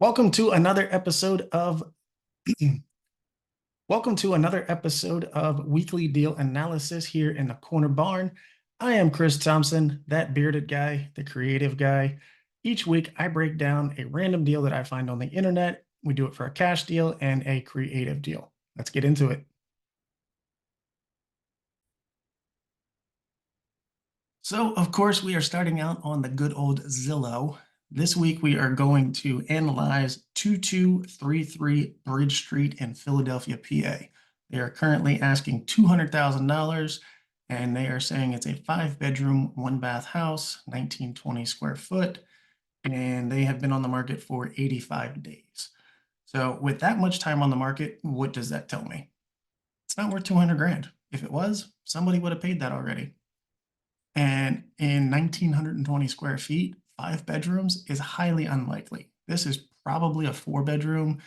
Welcome to another episode of Weekly Deal Analysis here in the Corner Barn. I am Chris Thompson, that bearded guy, the creative guy. Each week I break down a random deal that I find on the internet. We do it for a cash deal and a creative deal. Let's get into it. So, of course, we are starting out on the good old Zillow. This week, we are going to analyze 2233 Bridge Street in Philadelphia, PA. They are currently asking $200,000, and they are saying it's a 5-bedroom, 1-bath house, 1920 square foot, and they have been on the market for 85 days. So, with that much time on the market, what does that tell me? It's not worth 200 grand. If it was, somebody would have paid that already. And in 1,920 square feet, 5 bedrooms is highly unlikely. This is probably a 4-bedroom,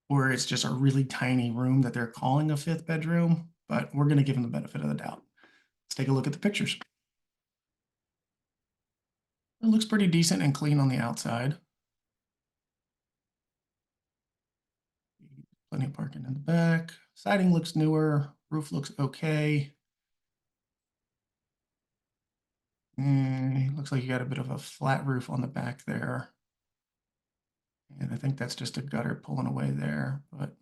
or it's just a really tiny room that they're calling a 5th bedroom, but we're going to give them the benefit of the doubt. Let's take a look at the pictures. It looks pretty decent and clean on the outside. Plenty of parking in the back. Siding looks newer. Roof looks okay. Looks like you got a bit of a flat roof on the back there. And I think that's just a gutter pulling away there, but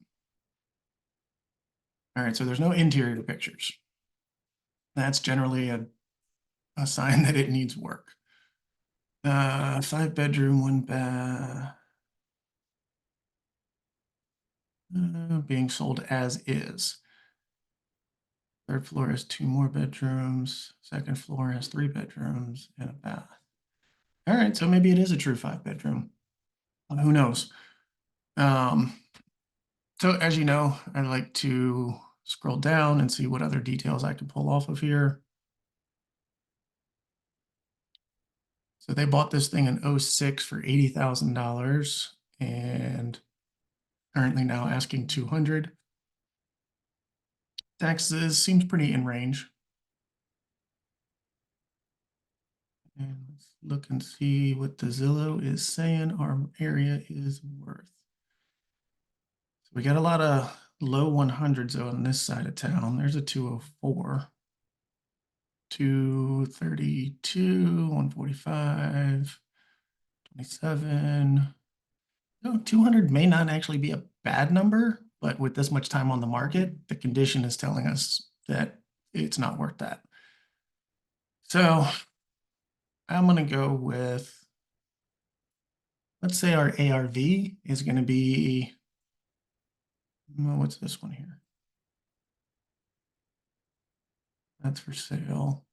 all right, so there's no interior pictures. That's generally a sign that it needs work. 5-bedroom, 1-bath, being sold as is. 3rd floor has 2 more bedrooms. 2nd floor has 3 bedrooms and a bath. All right, so maybe it is a true 5-bedroom. Who knows? So as you know, I like to scroll down and see what other details I can pull off of here. So they bought this thing in 06 for $80,000 and currently now asking 200. Taxes seems pretty in range. And let's look and see what the Zillow is saying our area is worth. So we got a lot of low 100s on this side of town. There's a 204. 232, 145, 27. No, 200 may not actually be a bad number, but with this much time on the market, the condition is telling us that it's not worth that. So I'm going to go with, let's say our ARV is going to be, what's this one here? That's for sale.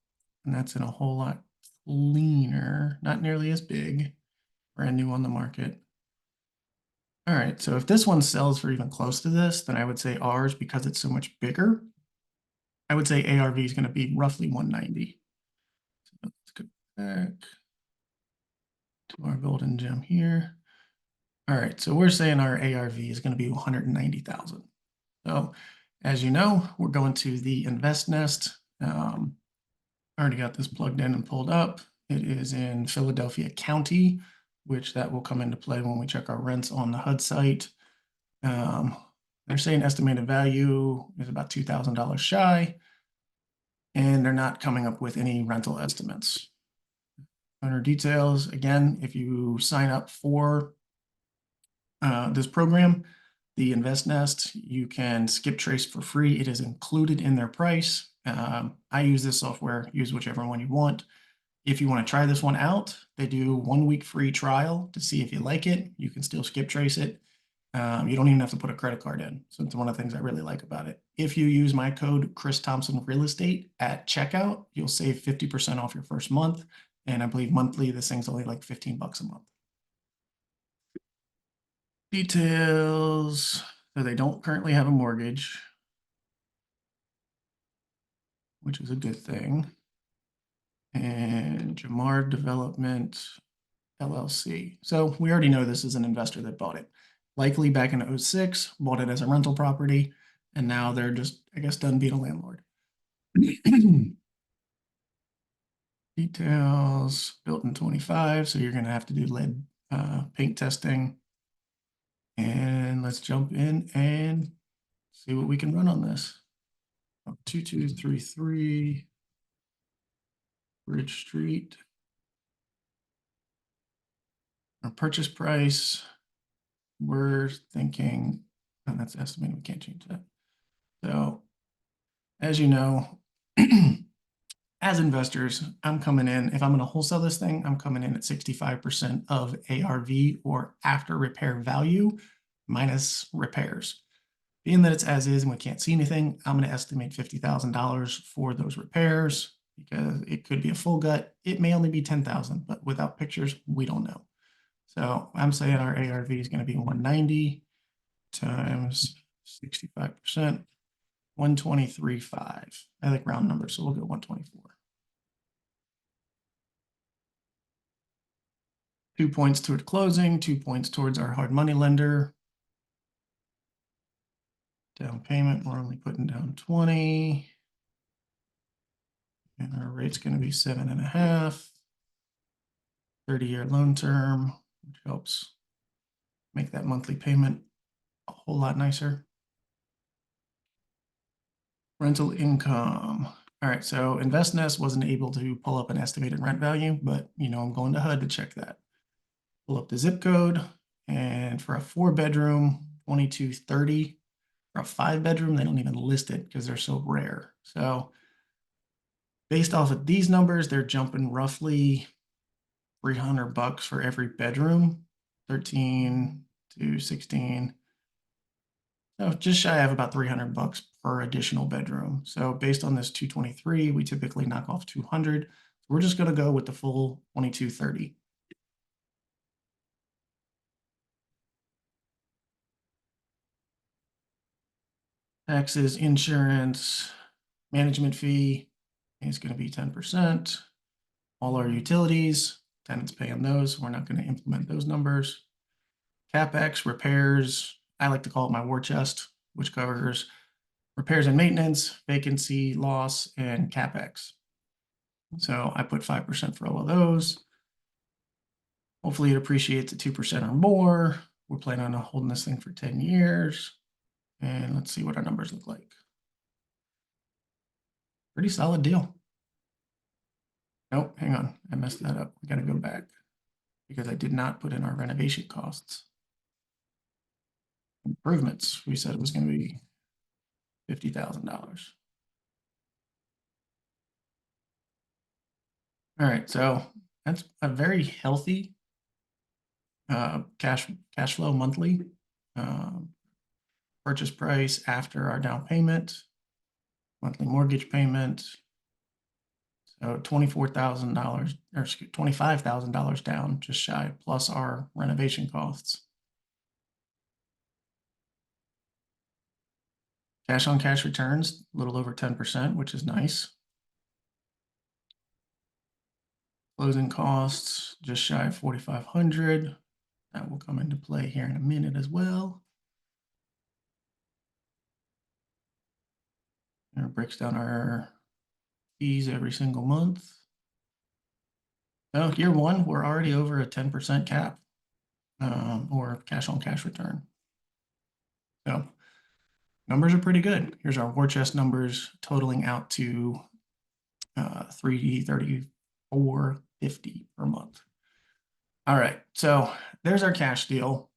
And that's in a whole lot cleaner, not nearly as big, brand new on the market. All right, so if this one sells for even close to this, then I would say ours, because it's so much bigger, I would say ARV is going to be roughly 190. So let's go back to our golden gem here. All right, so we're saying our ARV is going to be 190,000. So as you know, we're going to the Invest Nest. I already got this plugged in and pulled up. It is in Philadelphia County, which that will come into play when we check our rents on the HUD site. They're saying estimated value is about $2,000 shy, and they're not coming up with any rental estimates. Owner details, again, if you sign up for this program, the Invest Nest, you can skip trace for free. It is included in their price. I use this software, use whichever one you want. If you want to try this one out, they do 1 week free trial to see if you like it. You can still skip trace it. You don't even have to put a credit card in. So it's one of the things I really like about it. If you use my code Chris Thompson Real Estate at checkout, you'll save 50% off your first month. And I believe monthly, this thing's only like 15 bucks a month. Details. So they don't currently have a mortgage, which is a good thing. And Jamar Development LLC. So we already know this is an investor that bought it. Likely back in 06, bought it as a rental property, and now they're just, I guess, done being a landlord. Details, built in 25, so you're going to have to do lead paint testing. And let's jump in and see what we can run on this. 2233 Bridge Street. Our purchase price, we're thinking, and that's estimated, we can't change that. So as you know, as investors, I'm coming in, if I'm going to wholesale this thing, I'm coming in at 65% of ARV or after repair value minus repairs. Being that it's as is and we can't see anything, I'm going to estimate $50,000 for those repairs because it could be a full gut. It may only be 10,000, but without pictures, we don't know. So I'm saying our ARV is going to be 190 times 65%, 123.5. I like round numbers, so we'll go 124. 2 points toward closing, 2 points towards our hard money lender. Down payment, we're only putting down 20. And our rate's going to be 7.5. 30-year loan term, which helps make that monthly payment a whole lot nicer. Rental income. All right, so InvestNest wasn't able to pull up an estimated rent value, but I'm going to HUD to check that. Pull up the zip code, and for a 4-bedroom, 2230. For a 5-bedroom, they don't even list it because they're so rare. So based off of these numbers, they're jumping roughly $300 for every bedroom, 13 to 16. So just shy of about $300 per additional bedroom. So based on this 223, we typically knock off 200. We're just going to go with the full 2230. Taxes, insurance, management fee is going to be 10%. All our utilities, tenants pay on those. We're not going to implement those numbers. CapEx, repairs, I like to call it my war chest, which covers repairs and maintenance, vacancy, loss, and CapEx. So I put 5% for all of those. Hopefully it appreciates at 2% or more. We're planning on holding this thing for 10 years. And let's see what our numbers look like. Pretty solid deal. Nope, hang on. I messed that up. We got to go back because I did not put in our renovation costs. Improvements, we said it was going to be $50,000. All right, so that's a very healthy cash flow monthly. Purchase price after our down payment, monthly mortgage payment. So $24,000 or $25,000 down, just shy, plus our renovation costs. Cash on cash returns, a little over 10%, which is nice. Closing costs, just shy of $4,500. That will come into play here in a minute as well. And it breaks down our fees every single month. So year one, we're already over a 10% cap or cash on cash return. So numbers are pretty good. Here's our war chest numbers totaling out to $334.50 per month. All right, so there's our cash deal.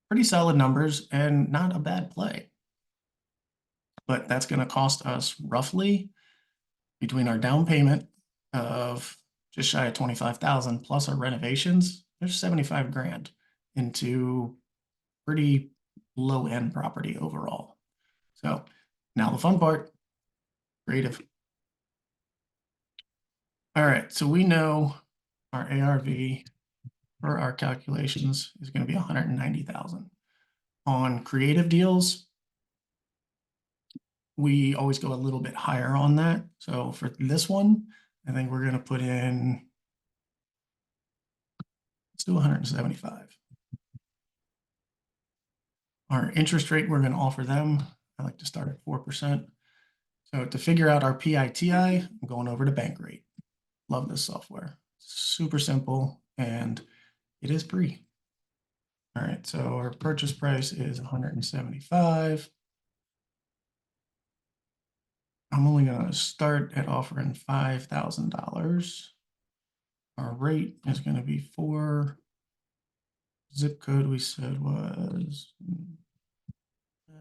Pretty solid numbers and not a bad play. But that's going to cost us roughly between our down payment of just shy of 25,000 plus our renovations, there's 75 grand into pretty low end property overall. So now the fun part, creative. All right, so we know our ARV for our calculations is going to be 190,000. On creative deals, we always go a little bit higher on that. So for this one, I think we're going to put in, let's do 175. Our interest rate, we're going to offer them, I like to start at 4%. So to figure out our PITI, I'm going over to Bankrate. Love this software. Super simple, and it is free. All right, so our purchase price is 175. I'm only going to start at offering $5,000. Our rate is going to be 4. Zip code we said was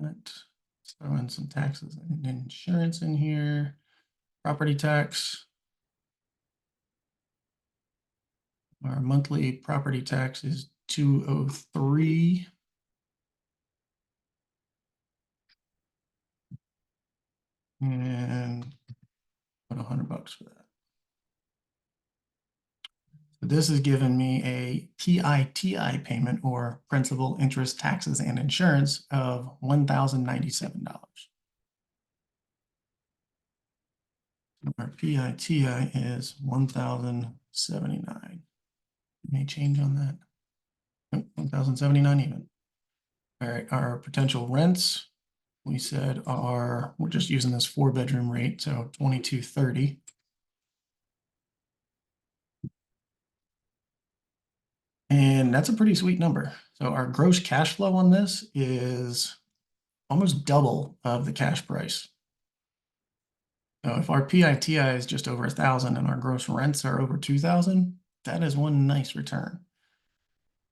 that. Throw in some taxes and insurance in here. Property tax. Our monthly property tax is $203. And put $100 for that. This is giving me a PITI payment, or principal, interest, taxes, and insurance, of $1,097. Our PITI is 1,079. Any change on that? Nope, 1,079 even. All right, our potential rents, we said we're just using this 4-bedroom rate, so $2,230. And that's a pretty sweet number. So our gross cash flow on this is almost double of the cash price. So if our PITI is just over 1,000 and our gross rents are over 2,000, that is one nice return.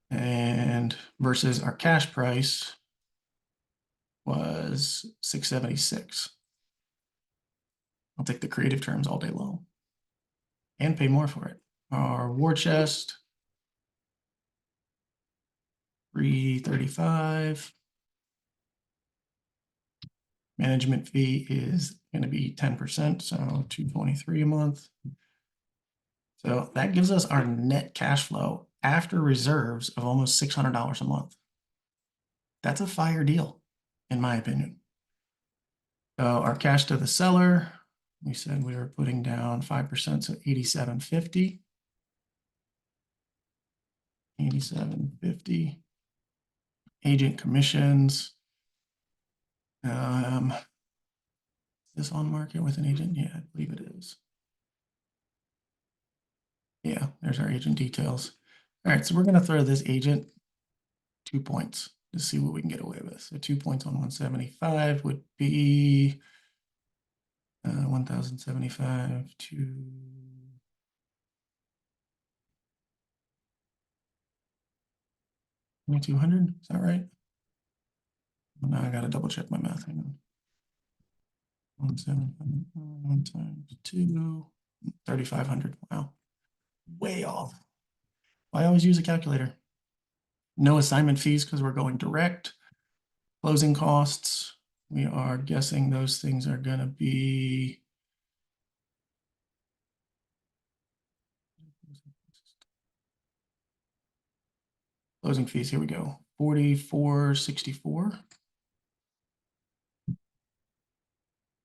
And versus our cash price was 676. I'll take the creative terms all day long and pay more for it. Our war chest, 335. Management fee is going to be 10%, so $223 a month. So that gives us our net cash flow after reserves of almost $600 a month. That's a fire deal, in my opinion. So our cash to the seller, we said we were putting down 5%, so $87.50. $87.50. Agent commissions. Is this on market with an agent? Yeah, I believe it is. Yeah, there's our agent details. All right, so we're going to throw this agent 2 points to see what we can get away with. So 2 points on 175 would be 1,075 to 2,200. Is that right? Well, now I got to double check my math. Hang on. 1 times 2, 3,500. Wow, way off. I always use a calculator. No assignment fees because we're going direct. Closing costs, we are guessing those things are going to be closing fees. Here we go. $44.64.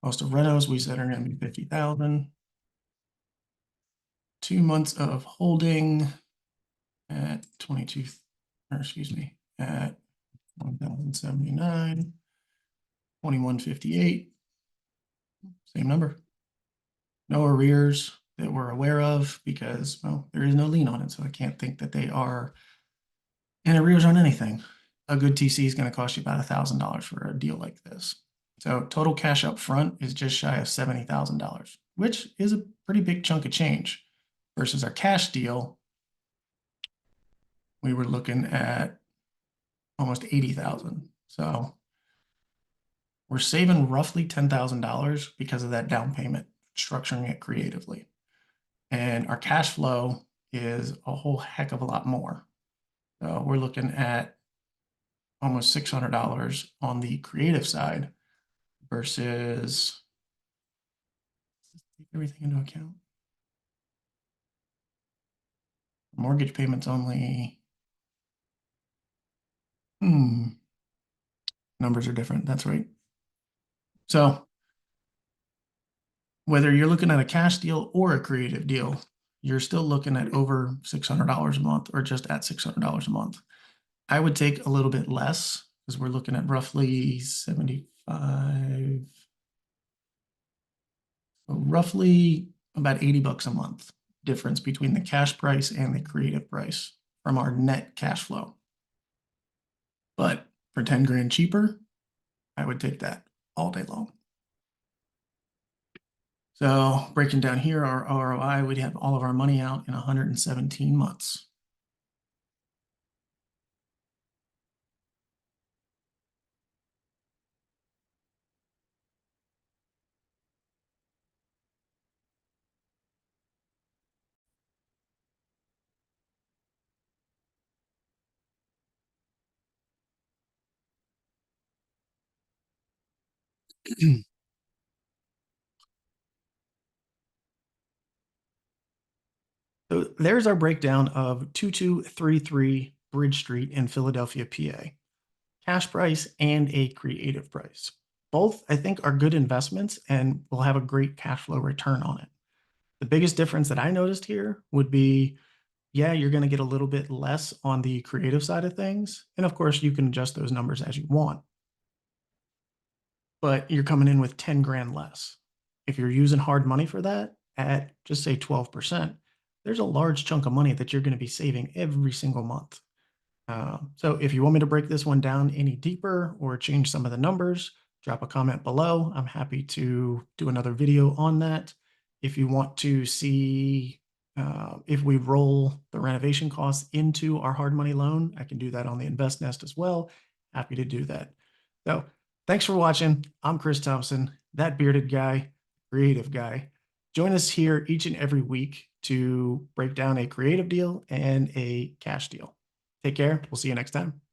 Cost of renos, we said, are going to be $50,000. 2 months of holding at 22, or excuse me, at 1,079, 2158. Same number. No arrears that we're aware of because, well, there is no lien on it, so I can't think that they are in arrears on anything. A good TC is going to cost you about $1,000 for a deal like this. So total cash up front is just shy of $70,000, which is a pretty big chunk of change. Versus our cash deal, we were looking at almost 80,000. So we're saving roughly $10,000 because of that down payment, structuring it creatively. And our cash flow is a whole heck of a lot more. So we're looking at almost $600 on the creative side versus, take everything into account. Mortgage payments only, numbers are different. That's right. So whether you're looking at a cash deal or a creative deal, you're still looking at over $600 a month or just at $600 a month. I would take a little bit less because we're looking at roughly 75, so roughly about $80 a month difference between the cash price and the creative price from our net cash flow. But for 10 grand cheaper, I would take that all day long. So breaking down here, our ROI, we'd have all of our money out in 117 months. So there's our breakdown of 2233 Bridge Street in Philadelphia, PA. Cash price and a creative price. Both, I think, are good investments and will have a great cash flow return on it. The biggest difference that I noticed here would be, yeah, you're going to get a little bit less on the creative side of things. And of course, you can adjust those numbers as you want. But you're coming in with 10 grand less. If you're using hard money for that at just say 12%, there's a large chunk of money that you're going to be saving every single month. So if you want me to break this one down any deeper or change some of the numbers, drop a comment below. I'm happy to do another video on that. If you want to see if we roll the renovation costs into our hard money loan, I can do that on the Invest Nest as well. Happy to do that. So thanks for watching. I'm Chris Thompson, that bearded guy, creative guy. Join us here each and every week to break down a creative deal and a cash deal. Take care. We'll see you next time.